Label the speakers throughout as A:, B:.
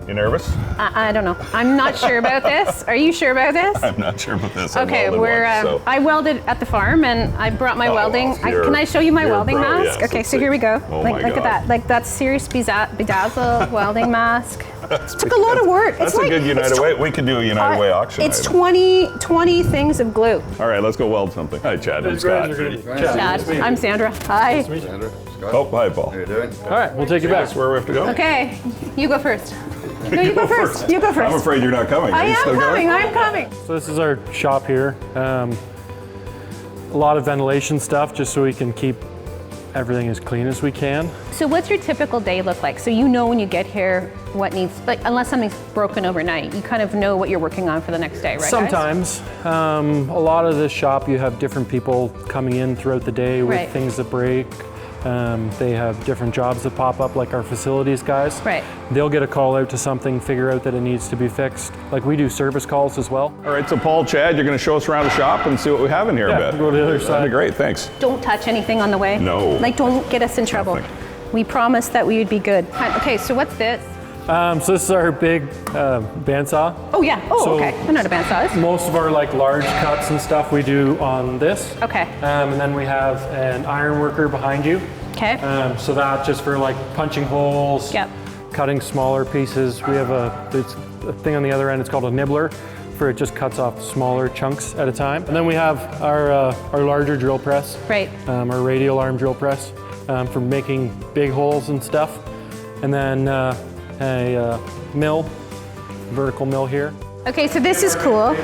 A: You nervous?
B: I don't know. I'm not sure about this. Are you sure about this?
A: I'm not sure about this.
B: Okay, I welded at the farm and I brought my welding. Can I show you my welding mask?
A: Yes,
B: okay, so here we go.
A: Oh
B: Look at that. Like that's serious bedazzled welding mask. It took a lot of work.
A: That's a good United Way. We could do a United Way auction.
B: It's
A: item.
B: 20 things of glue.
A: All right, let's go weld something. Hi, Chad. I'm Scott.
B: Chad, I'm Sandra. Hi.
C: Sandra, Scott.
A: Oh, hi, Paul.
C: How you doing?
D: All right, we'll take you back.
A: That's where we have to go.
B: Okay, you go first. No, you go first. You go first.
A: I'm afraid you're not coming.
B: I am
A: still
B: coming.
A: going?
B: I'm coming.
D: So this is our shop here. A lot of ventilation stuff just so we can keep everything as clean as we can.
B: So what's your typical day look like? So you know when you get here what needs, like unless something's broken overnight, you kind of know what you're working on for the next day, right?
D: Sometimes. A lot of this shop, you have different people coming in throughout the day with things that break. They have different jobs that pop up, like our facilities guys.
B: Right.
D: They'll get a call out to something, figure out that it needs to be fixed. Like we do service calls as well.
A: All right, so Paul, Chad, you're going to show us around the shop and see what we have in here a bit.
D: Go to the other side.
A: That'd be great, thanks.
B: Don't touch anything on the way.
A: No.
B: Like don't get us in trouble.
A: Nothing.
B: We promised that we would be good. Okay, so what's this?
D: So this is our big bandsaw.
B: Oh yeah. Oh,
D: So-
B: okay. I know what a bandsaw is.
D: Most of our like large cuts and stuff we do on this.
B: Okay.
D: And then we have an iron worker behind you.
B: Okay.
D: So that just for like punching holes,
B: Yep.
D: cutting smaller pieces. We have it's a thing on the other end, it's called a nibbler, for it just cuts off smaller chunks at a time. And then we have our larger drill press,
B: Right.
D: our radial arm drill press for making big holes and stuff. And then a vertical mill here.
B: Okay, so this is cool.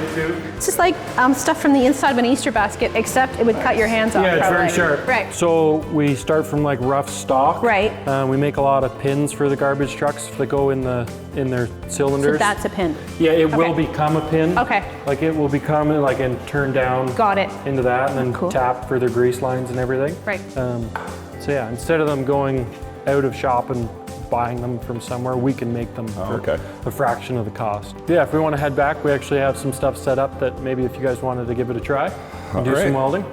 B: It's just like stuff from the inside of an Easter basket, except it would cut your hands off.
D: Yeah, it's
B: probably.
D: very sharp.
B: Right.
D: So we start from like rough stock.
B: Right.
D: We make a lot of pins for the garbage trucks that go in their cylinders.
B: So that's a pin.
D: Yeah, it will become a pin.
B: Okay.
D: Like it will become like and turn down.
B: Got it.
D: Into that, and then
B: Cool.
D: tap for their grease lines and everything.
B: Right.
D: So yeah, instead of them going out of shop and buying them from somewhere, we can make them for a fraction of the cost. Yeah, if we want to head back, we actually have some stuff set up that maybe if you guys wanted to give it a try and do some welding.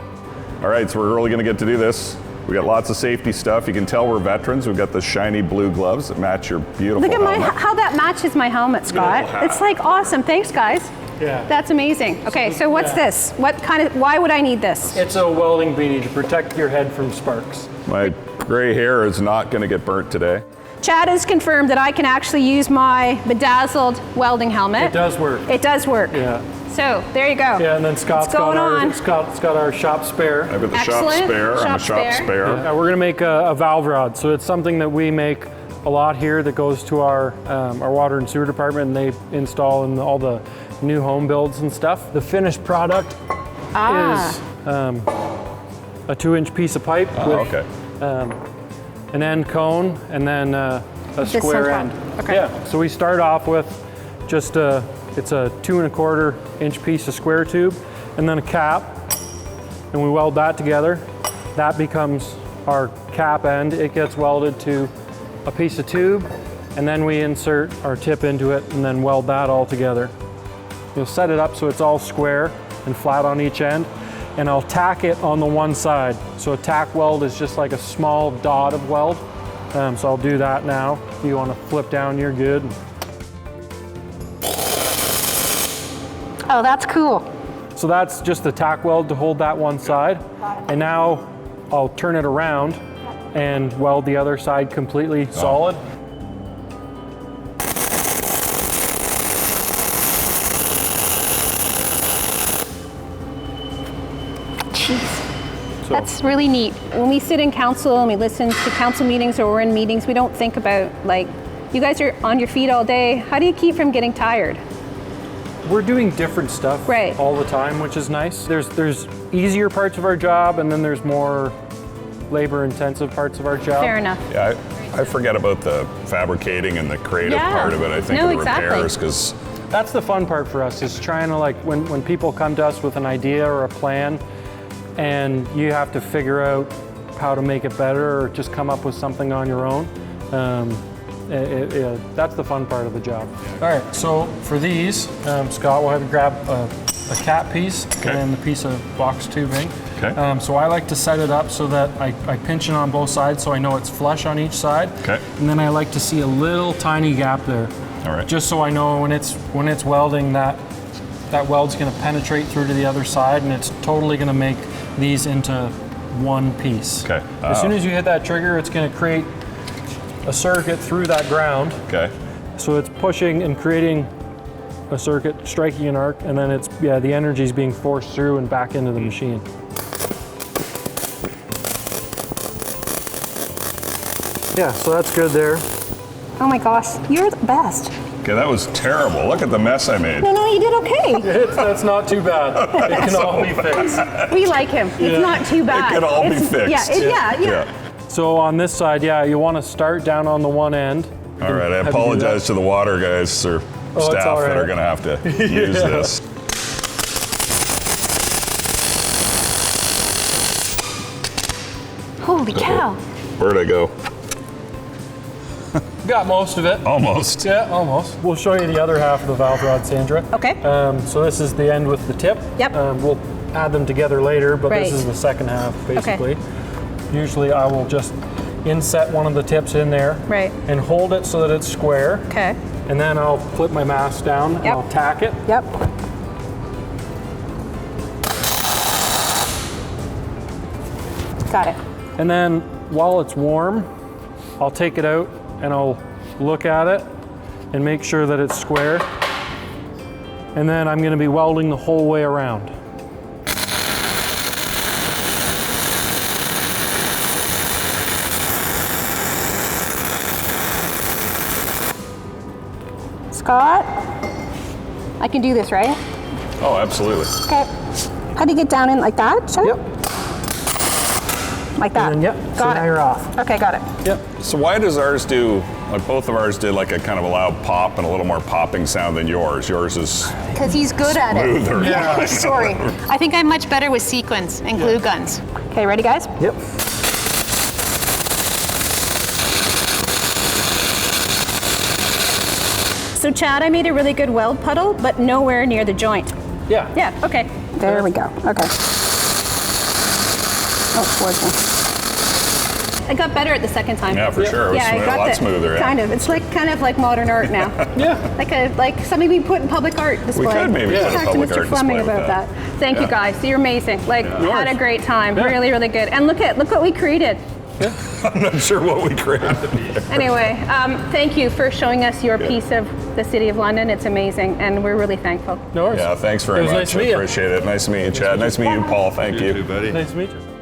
A: All right, so we're really going to get to do this. We got lots of safety stuff. You can tell we're veterans. We've got the shiny blue gloves that match your beautiful
B: Look at
A: helmet.
B: how that matches my helmet, Scott. It's like awesome. Thanks, guys.
D: Yeah.
B: That's amazing. Okay, so what's this? Why would I need this?
D: It's a welding beanie to protect your head from sparks.
A: My gray hair is not going to get burnt today.
B: Chad has confirmed that I can actually use my bedazzled welding helmet.
D: It does work.
B: It does work.
D: Yeah.
B: So there you go.
D: Yeah, and then Scott's got our shop spare.
A: I've got the
B: Excellent.
A: shop spare. I'm a shop spare.
D: Yeah, we're gonna make a valve rod. So it's something that we make a lot here that goes to our water and sewer department, and they install in all the new home builds and stuff. The finished product is a 2-inch piece of pipe with an end cone and then a square end.
B: Okay.
D: Yeah. So we start off with just it's a 2 1/4-inch piece of square tube, and then a cap, and we weld that together. That becomes our cap end. It gets welded to a piece of tube, and then we insert our tip into it and then weld that all together. You'll set it up so it's all square and flat on each end, and I'll tack it on the one side. So a tack weld is just like a small dot of weld. So I'll do that now. If you want to flip down, you're good.
B: Oh, that's cool.
D: So that's just the tack weld to hold that one side. And now I'll turn it around and weld the other side completely solid.
B: Jeez. That's really neat. When we sit in council and we listen to council meetings or we're in meetings, we don't think about, like, you guys are on your feet all day. How do you keep from getting tired?
D: We're doing different stuff all the time, which is nice. There's easier parts of our job, and then there's more labor-intensive parts of our job.
B: Fair enough.
A: Yeah, I forget about the fabricating and the creative part of it. I think of the repairs, because
D: that's the fun part for us, is trying to, like, when people come to us with an idea or a plan, and you have to figure out how to make it better or just come up with something on your own. That's the fun part of the job. All right, so for these, Scott will have you grab a cap piece and then the piece of box tubing.
A: Okay.
D: So I like to set it up so that I pinch it on both sides so I know it's flush on each side.
A: Okay.
D: And then I like to see a little tiny gap there.
A: All right.
D: Just so I know when it's welding that weld's going to penetrate through to the other side, and it's totally going to make these into one piece.
A: Okay.
D: As soon as you hit that trigger, it's going to create a circuit through that ground.
A: Okay.
D: So it's pushing and creating a circuit, striking an arc, and then the energy is being forced through and back into the machine. Yeah, so that's good there.
B: Oh my gosh, you're the best.
A: Okay, that was terrible. Look at the mess I made.
B: No, you did okay.
D: That's not too bad. It can all be fixed.
B: We like him. It's not too bad.
A: It can all be fixed.
B: Yeah.
D: So on this side, you want to start down on the one end.
A: All right, I apologize to the water guys or
D: it's
A: staff
D: all right.
A: that are going to have to use this.
B: Holy cow.
A: Where'd I go?
D: Got most of it.
A: Almost.
D: Yeah, almost. We'll show you the other half of the valve rod, Sandra.
B: Okay.
D: So this is the end with the tip.
B: Yep.
D: We'll add them together later, but
B: Right.
D: this is the second half, basically. Usually I will just inset one of the tips in there.
B: Right.
D: And hold it so that it's square.
B: Okay.
D: And then I'll flip my mask down and
B: Yep.
D: I'll tack it.
B: Yep. Got it.
D: And then while it's warm, I'll take it out and I'll look at it and make sure that it's square. And then I'm going to be welding the whole way around.
B: Scott, I can do this, right?
A: Oh, absolutely.
B: Okay. How do you get down in like that? Shall I?
D: Yep.
B: Like that.
D: And then, yep. So
B: Got
D: now
B: it.
D: you're off.
B: Okay, got it.
D: Yep.
A: So why does ours do, like both of ours did like a kind of a loud pop and a little more popping sound than yours? Yours is
C: Because he's good at it.
A: smoother.
B: Yeah.
C: Sorry. I think I'm much better with sequins and glue guns.
B: Okay, ready, guys?
D: Yep.
B: So, Chad, I made a really good weld puddle, but nowhere near the joint.
D: Yeah.
B: Yeah, okay. There we go. Okay. Oh, fortunate. I got better at the second time.
A: Yeah, for sure. It was
B: Yeah, I got
A: a lot
B: the-
A: smoother. Yeah.
B: Kind of. It's kind of like modern art now.
D: Yeah.
B: Like something we put in public art display.
A: could maybe put a
B: Talk
A: public
B: to Mr.
A: art
B: Fleming
A: display with
B: about
A: that.
B: Thank you
A: Yeah.
B: guys. You're amazing. Like had a great time.
D: Yeah.
B: Really, really good. And look what we created.
A: I'm not sure what we created.
B: Anyway, thank you for showing us your piece of the City of London. It's amazing, and we're really thankful.
D: No worries.
A: Yeah, thanks very
D: It was
A: much.
D: nice to
A: I
D: meet you.
A: appreciate it. Nice to meet you, Chad. Nice to meet you, Paul. Thank you.
E: Buddy.
D: Nice to meet you.